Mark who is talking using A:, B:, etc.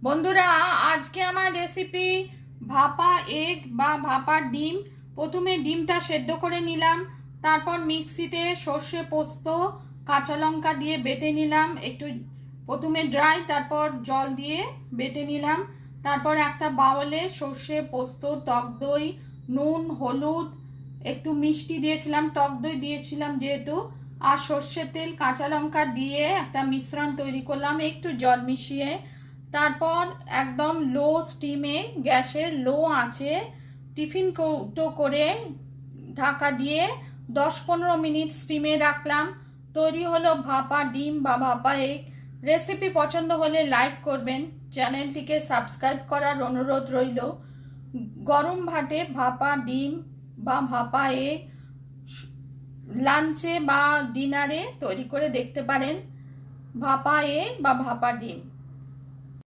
A: বন্ধুরা, আজকে আমার রেসিপি ভাপা এগ বা ভাপা ডিম। প্রথমে ডিমটা সেদ্ধ করে নিলাম, তারপর মিক্সিতে সর্ষে পোস্ত কাঁচা লঙ্কা দিয়ে বেটে নিলাম। একটু প্রথমে ড্রাই, তারপর জল দিয়ে বেটে নিলাম। তারপর একটা বাউলে সর্ষে পোস্ত, টক দই, নুন, হলুদ, একটু মিষ্টি দিয়েছিলাম, টক দই দিয়েছিলাম যেহেতু, আর সর্ষের তেল, কাঁচা লঙ্কা দিয়ে একটা মিশ্রণ তৈরি করলাম একটু জল মিশিয়ে। তারপর একদম লো স্টিমে, গ্যাসের লো আঁচে টিফিন কৌটো করে ঢাকা দিয়ে 10-15 মিনিট স্টিমে রাখলাম। তৈরি হলো ভাপা ডিম বা ভাপা এগ। রেসিপি পছন্দ হলে লাইক করবেন, চ্যানেলটিকে সাবস্ক্রাইব করার অনুরোধ রইল। গরম ভাতে ভাপা ডিম বা ভাপা এগ লাঞ্চে বা ডিনারে তৈরি করে দেখতে পারেন। ভাপা এগ বা ভাপা ডিম।